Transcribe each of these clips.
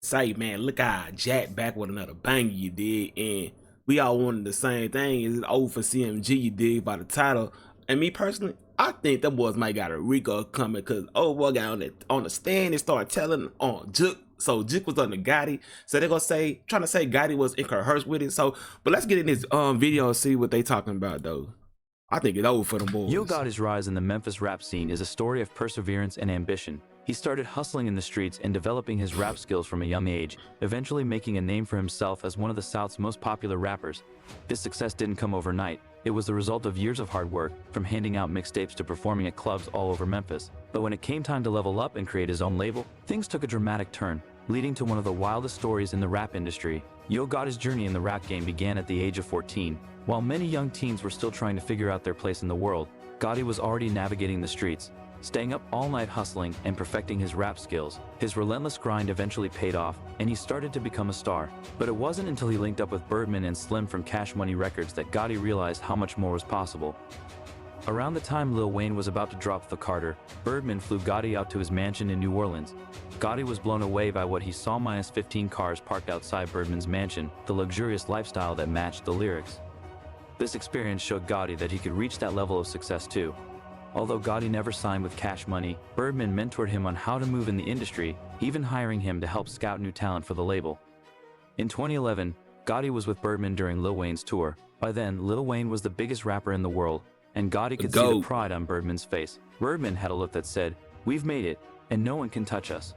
say, man, look how Jack back with another banger, you did, and we all wanted the same thing. Is it over for CMG, you did, by the title? And me personally, I think them boys might got a Rico coming, because old boy got on the stand and started telling on Dugg. So Dugg was on the Gotti. So they're gonna say, trying to say Gotti was incoherent with it. So, but let's get in this video and see what they talking about though. I think it's over for them boys. Yo Gotti's rise in the Memphis rap scene is a story of perseverance and ambition. He started hustling in the streets and developing his rap skills from a young age, eventually making a name for himself as one of the South's most popular rappers. This success didn't come overnight. It was the result of years of hard work, from handing out mixtapes to performing at clubs all over Memphis. But when it came time to level up and create his own label, things took a dramatic turn, leading to one of the wildest stories in the rap industry. Yo Gotti's journey in the rap game began at the age of 14. While many young teens were still trying to figure out their place in the world, Gotti was already navigating the streets, staying up all night hustling and perfecting his rap skills. His relentless grind eventually paid off, and he started to become a star. But it wasn't until he linked up with Birdman and Slim from Cash Money Records that Gotti realized how much more was possible. Around the time Lil Wayne was about to drop the Carter, Birdman flew Gotti out to his mansion in New Orleans. Gotti was blown away by what he saw: minus 15 cars parked outside Birdman's mansion, the luxurious lifestyle that matched the lyrics. This experience showed Gotti that he could reach that level of success too. Although Gotti never signed with Cash Money, Birdman mentored him on how to move in the industry, even hiring him to help scout new talent for the label. In 2011, Gotti was with Birdman during Lil Wayne's tour. By then, Lil Wayne was the biggest rapper in the world, and Gotti could see the pride on Birdman's face. Birdman had a look that said, "We've made it, and no one can touch us."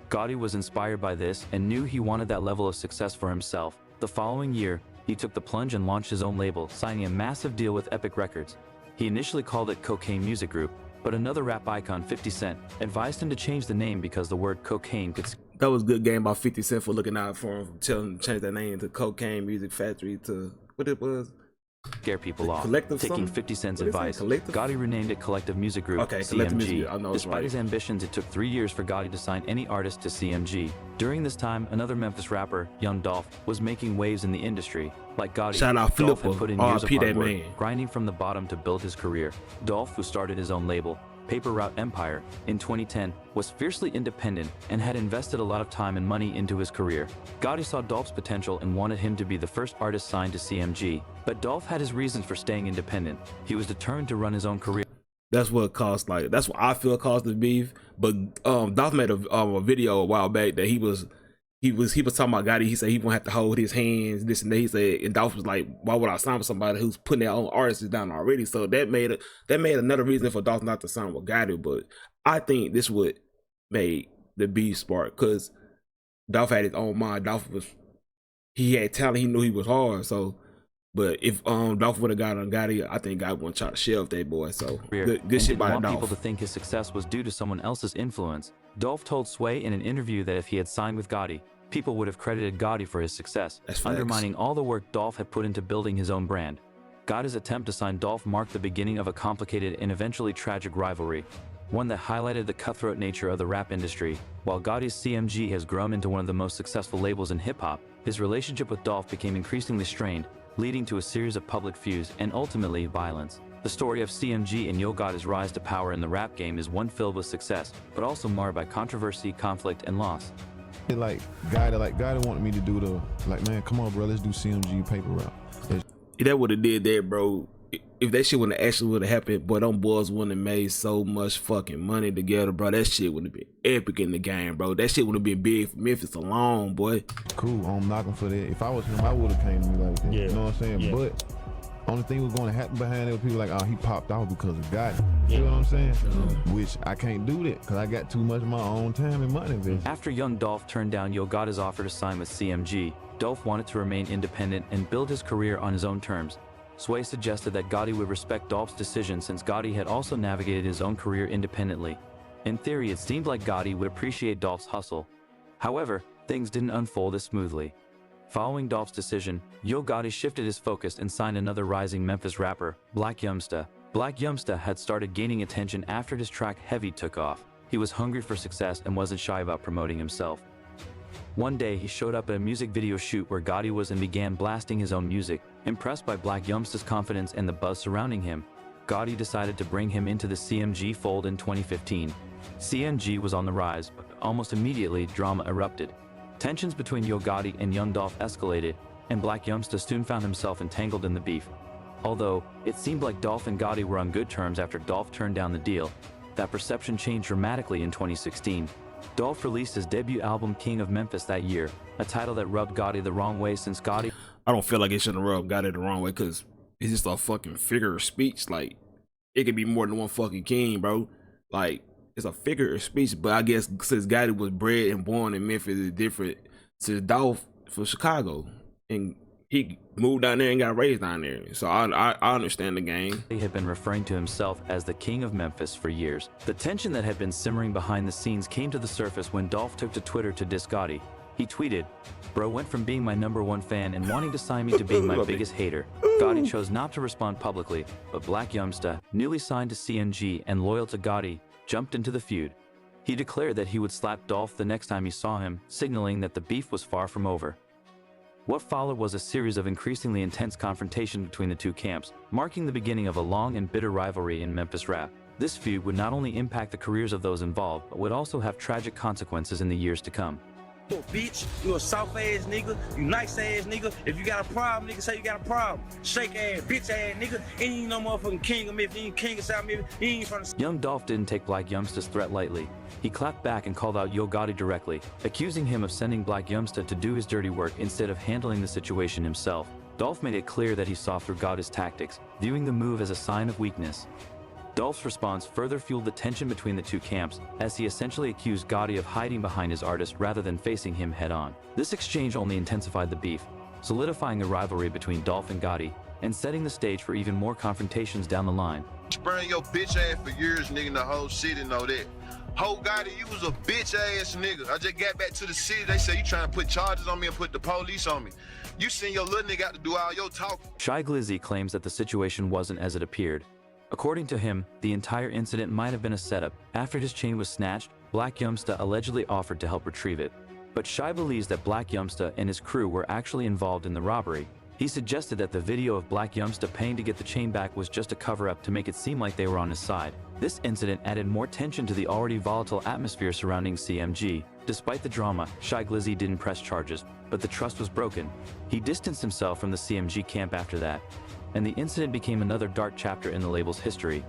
Gotti was inspired by this and knew he wanted that level of success for himself. The following year, he took the plunge and launched his own label, signing a massive deal with Epic Records. He initially called it Cocaine Music Group, but another rap icon, 50 Cent, advised him to change the name because the word cocaine could... That was a good game by 50 Cent for looking out for him, telling him to change that name to Cocaine Music Factory to what it was. Scare people off. Collective Taking something? 50 Cent's advice, Gotti renamed it Collective Music Group, okay, CMG. I know it's Despite right. his ambitions, it took 3 years for Gotti to sign any artist to CMG. During this time, another Memphis rapper, Young Dolph, was making waves in the industry. Like Gotti, Shout out Dolph Flipper, had put in years of hard work, man. grinding from the bottom to build his career. Dolph, who started his own label, Paper Route Empire, in 2010, was fiercely independent and had invested a lot of time and money into his career. Gotti saw Dolph's potential and wanted him to be the first artist signed to CMG. But Dolph had his reasons for staying independent. He was determined to run his own career. That's what it caused, like, that's what I feel caused the beef. But Dolph made a video a while back that he was talking about Gotti. He said he won't have to hold his hands, this and that. He said, and Dolph was like, why would I sign with somebody who's putting their own artists down already? So that made another reason for Dolph not to sign with Gotti. But I think this would make the beef spark, because Dolph had his own mind. He had talent. He knew he was hard. So, but if Dolph would have got on Gotti, I think Gotti would try to shelve that boy. So good shit by Dolph. Want people to think his success was due to someone else's influence. Dolph told Sway in an interview that if he had signed with Gotti, people would have credited Gotti for his success, undermining all the work Dolph had put into building his own brand. Gotti's attempt to sign Dolph marked the beginning of a complicated and eventually tragic rivalry, one that highlighted the cutthroat nature of the rap industry. While Gotti's CMG has grown into one of the most successful labels in hip-hop, his relationship with Dolph became increasingly strained, leading to a series of public feuds and ultimately violence. The story of CMG and Yo Gotti's rise to power in the rap game is one filled with success, but also marred by controversy, conflict, and loss. Gotti wanted me to do man, come on, bro, let's do CMG Paper Route. That would have did that, bro. If that shit would have happened, boy, them boys wouldn't have made so much fucking money together, bro. That shit would have been epic in the game, bro. That shit would have been big for Memphis alone, boy. Cool, I'm knocking for that. If I was him, I would have came to me like that. Yeah. You know what I'm saying? Yeah. But only thing was going to happen behind it was people like, oh, he popped off because of Gotti. You know what I'm saying? Which I can't do that because I got too much of my own time and money. After Young Dolph turned down Yo Gotti's offer to sign with CMG, Dolph wanted to remain independent and build his career on his own terms. Sway suggested that Gotti would respect Dolph's decision since Gotti had also navigated his own career independently. In theory, it seemed like Gotti would appreciate Dolph's hustle. However, things didn't unfold as smoothly. Following Dolph's decision, Yo Gotti shifted his focus and signed another rising Memphis rapper, Youngsta. Youngsta had started gaining attention after his track Heavy took off. He was hungry for success and wasn't shy about promoting himself. One day, he showed up at a music video shoot where Gotti was and began blasting his own music. Impressed by Youngsta's confidence and the buzz surrounding him, Gotti decided to bring him into the CMG fold in 2015. CMG was on the rise, but almost immediately drama erupted. Tensions between Yo Gotti and Young Dolph escalated, and Blac Youngsta soon found himself entangled in the beef. Although, it seemed like Dolph and Gotti were on good terms after Dolph turned down the deal, that perception changed dramatically in 2016. Dolph released his debut album King of Memphis that year, a title that rubbed Gotti the wrong way since Gotti... I don't feel like it shouldn't rub Gotti the wrong way, because it's just a fucking figure of speech. Like, it could be more than one fucking king, bro. Like, it's a figure of speech, but I guess since Gotti was bred and born in Memphis, it's different to Dolph for Chicago. And he moved down there and got raised down there. So I understand the game. He had been referring to himself as the King of Memphis for years. The tension that had been simmering behind the scenes came to the surface when Dolph took to Twitter to diss Gotti. He tweeted, "Bro went from being my #1 fan and wanting to sign me to being my biggest hater." Gotti chose not to respond publicly, but Blac Youngsta, newly signed to CMG and loyal to Gotti, jumped into the feud. He declared that he would slap Dolph the next time he saw him, signaling that the beef was far from over. What followed was a series of increasingly intense confrontation between the two camps, marking the beginning of a long and bitter rivalry in Memphis rap. This feud would not only impact the careers of those involved, but would also have tragic consequences in the years to come. You a bitch, you a soft ass nigga, you nice ass nigga. If you got a problem, nigga, say you got a problem. Shake ass, bitch ass nigga. Ain't no motherfucking king of Memphis, ain't king of South Memphis, he ain't from the... Young Dolph didn't take Blac Youngsta's threat lightly. He clapped back and called out Yo Gotti directly, accusing him of sending Blac Youngsta to do his dirty work instead of handling the situation himself. Dolph made it clear that he saw through Gotti's tactics, viewing the move as a sign of weakness. Dolph's response further fueled the tension between the two camps, as he essentially accused Gotti of hiding behind his artist rather than facing him head-on. This exchange only intensified the beef, solidifying the rivalry between Dolph and Gotti, and setting the stage for even more confrontations down the line. Spraying your bitch ass for years, nigga, the whole city know that. Ho Gotti, you was a bitch ass nigga. I just got back to the city, they say you trying to put charges on me and put the police on me. You send your little nigga out to do all your talking. Shai Glizzy claims that the situation wasn't as it appeared. According to him, the entire incident might have been a setup. After his chain was snatched, Blac Youngsta allegedly offered to help retrieve it. But Shai believes that Blac Youngsta and his crew were actually involved in the robbery. He suggested that the video of Blac Youngsta paying to get the chain back was just a cover-up to make it seem like they were on his side. This incident added more tension to the already volatile atmosphere surrounding CMG. Despite the drama, Shai Glizzy didn't press charges, but the trust was broken. He distanced himself from the CMG camp after that, and the incident became another dark chapter in the label's history.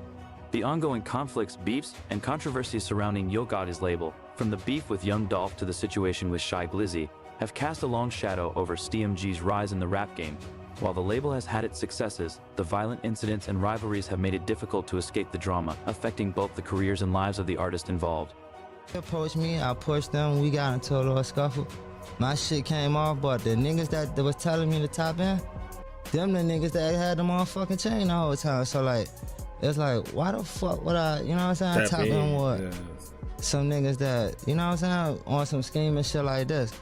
The ongoing conflicts, beefs, and controversies surrounding Yo Gotti's label, from the beef with Young Dolph to the situation with Shai Glizzy, have cast a long shadow over CMG's rise in the rap game. While the label has had its successes, the violent incidents and rivalries have made it difficult to escape the drama, affecting both the careers and lives of the artists involved. They approached me, I pushed them, we got into a little scuffle. My shit came off, but the niggas that was telling me to top in, them the niggas that had the motherfucking chain the whole time. So like, it's like, why the fuck would I, you know what I'm saying, top in what? Yeah. Some niggas that, you know what I'm saying, on some scheme and shit like this.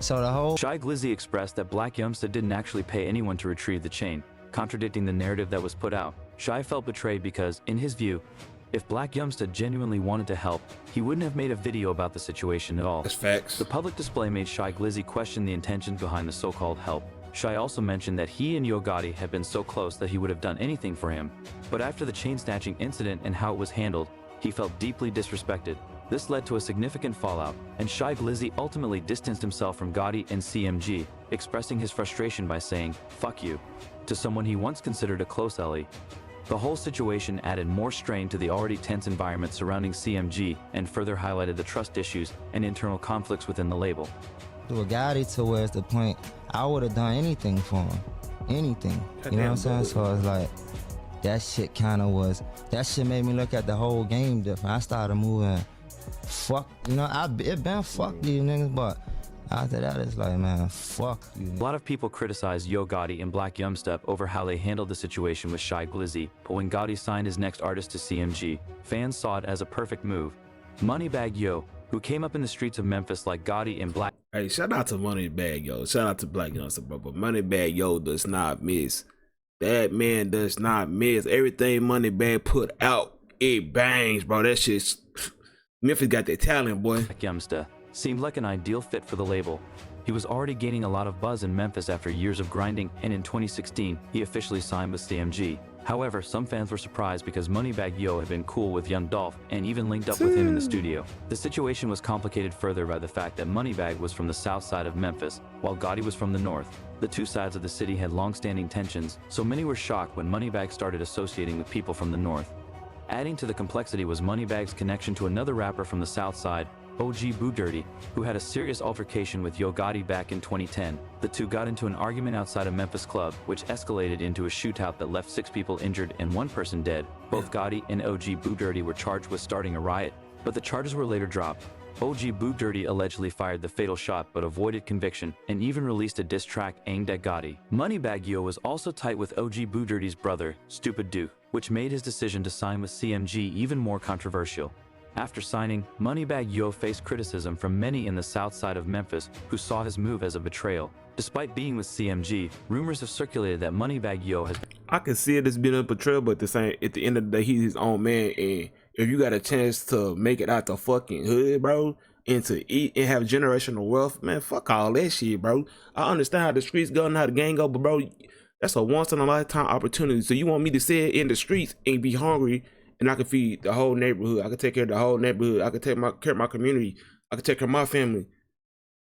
So the whole... Shai Glizzy expressed that Blac Youngsta didn't actually pay anyone to retrieve the chain, contradicting the narrative that was put out. Shai felt betrayed because, in his view, if Blac Youngsta genuinely wanted to help, he wouldn't have made a video about the situation at all. That's facts. The public display made Shai Glizzy question the intentions behind the so-called help. Shai also mentioned that he and Yo Gotti had been so close that he would have done anything for him, but after the chain-snatching incident and how it was handled, he felt deeply disrespected. This led to a significant fallout, and Shai Glizzy ultimately distanced himself from Gotti and CMG, expressing his frustration by saying, "Fuck you," to someone he once considered a close ally. The whole situation added more strain to the already tense environment surrounding CMG and further highlighted the trust issues and internal conflicts within the label. To a Gotti to where it's the point, I would have done anything for him. Anything. You know what I'm saying? So it's like, that shit kind of was, that shit made me look at the whole game different. I started moving, fuck, you know, it been fuck these niggas, but after that, it's like, man, fuck you. A lot of people criticize Yo Gotti and Blac Youngsta over how they handled the situation with Shai Glizzy, but when Gotti signed his next artist to CMG, fans saw it as a perfect move. Moneybagg Yo, who came up in the streets of Memphis like Gotti and Blac. Hey, shout out to Moneybagg Yo. Shout out to Blac Youngsta, bro. But Moneybagg Yo does not miss. That man does not miss. Everything Moneybagg put out, it bangs, bro. That shit's... Memphis got that talent, boy. Blac Youngsta seemed like an ideal fit for the label. He was already gaining a lot of buzz in Memphis after years of grinding, and in 2016, he officially signed with CMG. However, some fans were surprised because Moneybagg Yo had been cool with Young Dolph and even linked up with him in the studio. The situation was complicated further by the fact that Moneybagg was from the south side of Memphis, while Gotti was from the north. The two sides of the city had long-standing tensions, so many were shocked when Moneybagg started associating with people from the north. Adding to the complexity was Moneybagg's connection to another rapper from the south side, OG Boo Dirty, who had a serious altercation with Yo Gotti back in 2010. The two got into an argument outside a Memphis club, which escalated into a shootout that left 6 people injured and 1 person dead. Both Gotti and OG Boo Dirty were charged with starting a riot, but the charges were later dropped. OG Boo Dirty allegedly fired the fatal shot but avoided conviction and even released a diss track aimed at Gotti. Moneybagg Yo was also tight with OG Boo Dirty's brother, Stupid Dugg, which made his decision to sign with CMG even more controversial. After signing, Moneybagg Yo faced criticism from many in the south side of Memphis who saw his move as a betrayal. Despite being with CMG, rumors have circulated that Moneybagg Yo has... I can see it as being a betrayal, but at the end of the day, he's his own man, and if you got a chance to make it out the fucking hood, bro, and to eat and have generational wealth, man, fuck all that shit, bro. I understand how the streets go and how the gang go, but bro, that's a once in a lifetime opportunity. So you want me to sit in the streets and be hungry, and I can feed the whole neighborhood. I can take care of the whole neighborhood. I can take care of my community. I can take care of my family.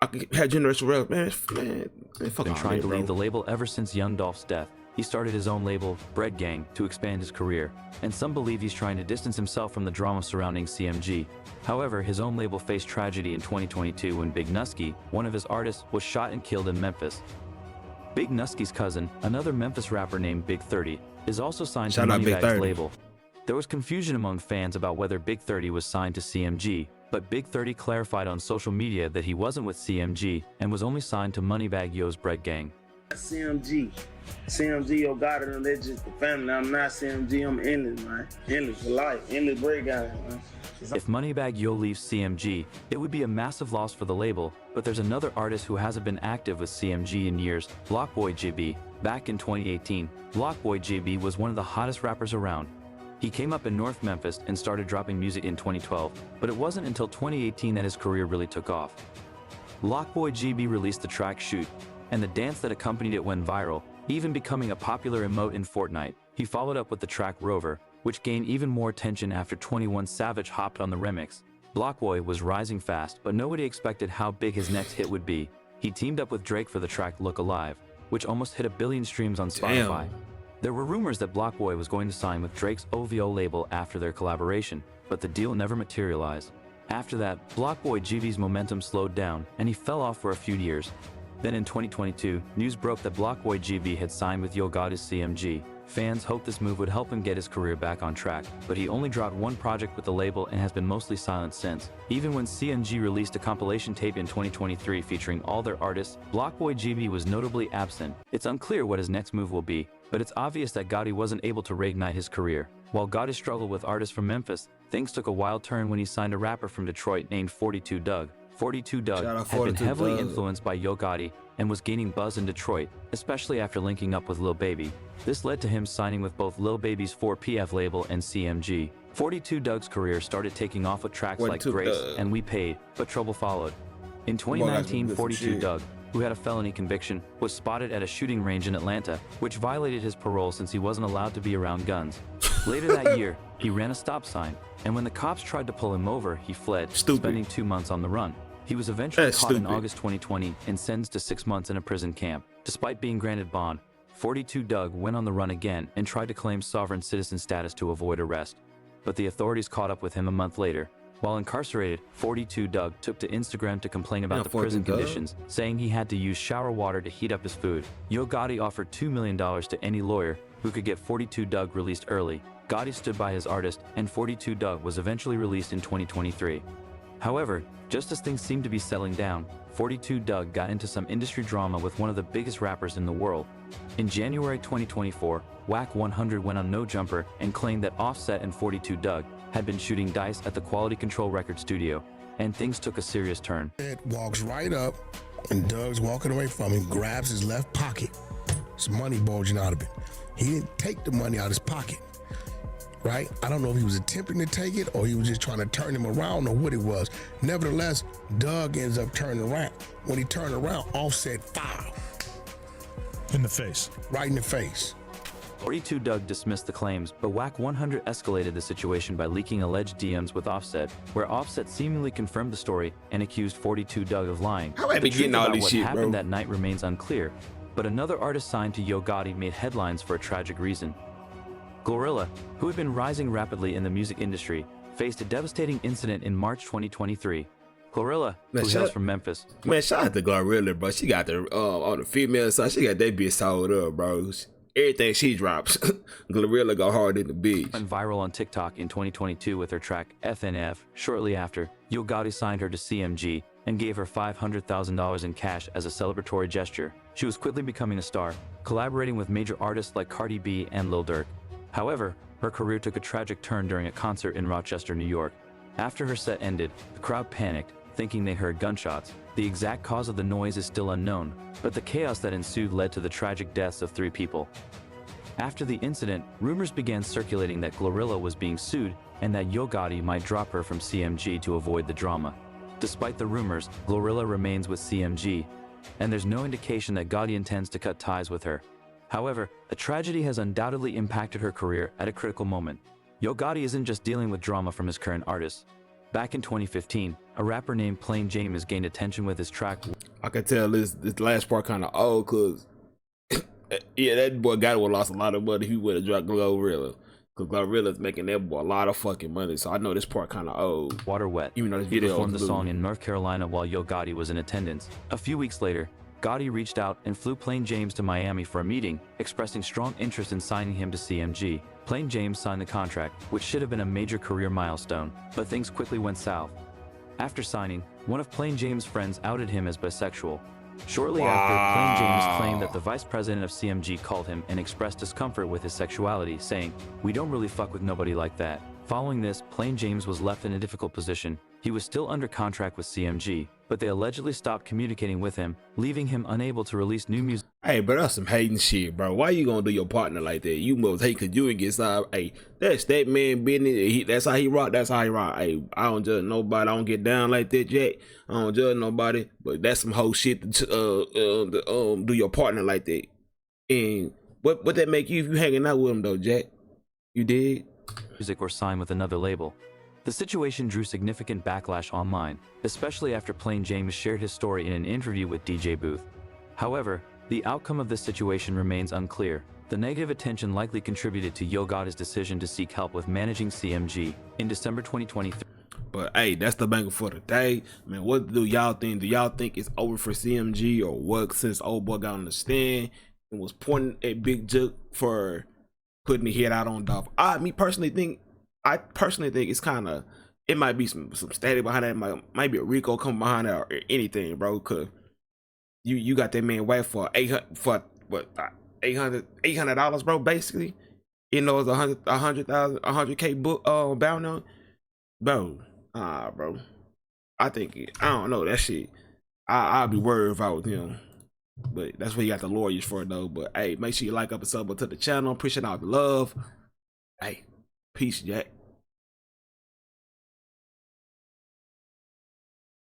I can have generational wealth, man, fuck been all trying that, to bro. leave the label ever since Young Dolph's death. He started his own label, Bread Gang, to expand his career, and some believe he's trying to distance himself from the drama surrounding CMG. However, his own label faced tragedy in 2022 when Big Nusky, one of his artists, was shot and killed in Memphis. Big Nusky's cousin, another Memphis rapper named Big 30, is also signed to Moneybagg's label. There was confusion among fans about whether Big 30 was signed to CMG, but Big 30 clarified on social media that he wasn't with CMG and was only signed to Moneybagg Yo's Bread Gang. CMG, Yo Gotti, and they're just the family. I'm not CMG, I'm endless, man. Endless for life, endless break guy, man. If Moneybagg Yo leaves CMG, it would be a massive loss for the label, but there's another artist who hasn't been active with CMG in years, BlockBoy JB. Back in 2018, BlockBoy JB was one of the hottest rappers around. He came up in North Memphis and started dropping music in 2012, but it wasn't until 2018 that his career really took off. BlockBoy JB released the track Shoot, and the dance that accompanied it went viral, even becoming a popular emote in Fortnite. He followed up with the track Rover, which gained even more attention after 21 Savage hopped on the remix. BlockBoy was rising fast, but nobody expected how big his next hit would be. He teamed up with Drake for the track Look Alive, which almost hit 1 billion streams on Spotify. Damn. There were rumors that BlockBoy was going to sign with Drake's OVO label after their collaboration, but the deal never materialized. After that, BlockBoy JB's momentum slowed down, and he fell off for a few years. Then in 2022, news broke that BlockBoy JB had signed with Yo Gotti's CMG. Fans hoped this move would help him get his career back on track, but he only dropped one project with the label and has been mostly silent since. Even when CMG released a compilation tape in 2023 featuring all their artists, BlockBoy JB was notably absent. It's unclear what his next move will be, but it's obvious that Gotti wasn't able to reignite his career. While Gotti struggled with artists from Memphis, things took a wild turn when he signed a rapper from Detroit named 42 Dugg. 42 Dugg had been heavily influenced by Yo Gotti and was gaining buzz in Detroit, especially after linking up with Lil Baby. This led to him signing with both Lil Baby's 4PF label and CMG. 42 Dugg's career started taking off with tracks like Grace and We Paid, but trouble followed. In 2019, 42 Dugg, who had a felony conviction, was spotted at a shooting range in Atlanta, which violated his parole since he wasn't allowed to be around guns. Later that year, he ran a stop sign, and when the cops tried to pull him over, he fled, spending 2 months on the run. He was eventually caught in August 2020 and sentenced to 6 months in a prison camp. Despite being granted bond, 42 Dugg went on the run again and tried to claim sovereign citizen status to avoid arrest. But the authorities caught up with him a month later. While incarcerated, 42 Dugg took to Instagram to complain about the prison conditions, saying he had to use shower water to heat up his food. Yo Gotti offered $2 million to any lawyer who could get 42 Dugg released early. Gotti stood by his artist, and 42 Dugg was eventually released in 2023. However, just as things seemed to be settling down, 42 Dugg got into some industry drama with one of the biggest rappers in the world. In January 2024, Wack 100 went on No Jumper and claimed that Offset and 42 Dugg had been shooting dice at the Quality Control record studio, and things took a serious turn. It walks right up, and Doug's walking away from him, grabs his left pocket. Some money bulging out of it. He didn't take the money out of his pocket. Right? I don't know if he was attempting to take it or he was just trying to turn him around or what it was. Nevertheless, Dugg ends up turning around. When he turned around, Offset foul. In the face. Right in the face. 42 Dugg dismissed the claims, but Wack 100 escalated the situation by leaking alleged DMs with Offset, where Offset seemingly confirmed the story and accused 42 Dugg of lying. How I be The truth getting all about this what shit, happened bro? that night remains unclear, but another artist signed to Yo Gotti made headlines for a tragic reason. GloRilla, who had been rising rapidly in the music industry, faced a devastating incident in March 2023. GloRilla, Man, who hails from Memphis, Man, shout out to GloRilla, bro. She got the on the female side, she got that bitch sold up, bro. Everything she drops, GloRilla go hard in the bitch. went viral on TikTok in 2022 with her track FNF. Shortly after, Yo Gotti signed her to CMG and gave her $500,000 in cash as a celebratory gesture. She was quickly becoming a star, collaborating with major artists like Cardi B and Lil Durk. However, her career took a tragic turn during a concert in Rochester, New York. After her set ended, the crowd panicked, thinking they heard gunshots. The exact cause of the noise is still unknown, but the chaos that ensued led to the tragic deaths of 3 people. After the incident, rumors began circulating that GloRilla was being sued and that Yo Gotti might drop her from CMG to avoid the drama. Despite the rumors, GloRilla remains with CMG, and there's no indication that Gotti intends to cut ties with her. However, a tragedy has undoubtedly impacted her career at a critical moment. Yo Gotti isn't just dealing with drama from his current artists. Back in 2015, a rapper named Plain James gained attention with his track. I can tell this last part kind of old, cause yeah, that boy Gotti would lost a lot of money if he would have dropped GloRilla. Cause GloRilla's making that boy a lot of fucking money, so I know this part kind of old. Water Wet. Even though this He video performed the was song blue. in North Carolina while Yo Gotti was in attendance. A few weeks later, Gotti reached out and flew Plain James to Miami for a meeting, expressing strong interest in signing him to CMG. Plain James signed the contract, which should have been a major career milestone, but things quickly went south. After signing, one of Plain James' friends outed him as bisexual. Shortly after, Plain James claimed that the vice president of CMG called him and expressed discomfort with his sexuality, saying, "We don't really fuck with nobody like that." Following this, Plain James was left in a difficult position. He was still under contract with CMG, but they allegedly stopped communicating with him, leaving him unable to release new music. Hey, bro, that's some hating shit, bro. Why you gonna do your partner like that? You must hate cause you ain't get signed. Hey, that's that man business. That's how he rock. That's how he rock. Hey, I don't judge nobody. I don't get down like that, Jack. I don't judge nobody. But that's some whole shit to do your partner like that. And what that make you if you hanging out with him though, Jack? You did? Or sign with another label. The situation drew significant backlash online, especially after Plain James shared his story in an interview with DJ Booth. However, the outcome of this situation remains unclear. The negative attention likely contributed to Yo Gotti's decision to seek help with managing CMG. In December 2023, But hey, that's the banger for today. Man, what do y'all think? Do y'all think it's over for CMG or what? Since old boy got on the stand and was pointing at Big Jug for putting the hit out on Dolph. I personally think it's kind of, it might be some static behind that. Might be a Rico coming behind that or anything, bro. Cause you got that man wait for $800, bro. Basically, you know, it's $100K book bound on, bro. Bro. I don't know that shit. I'll be worried if I was him. But that's what you got the lawyers for though. But hey, make sure you like up and sub to the channel. Appreciate all the love. Hey, peace, Jack.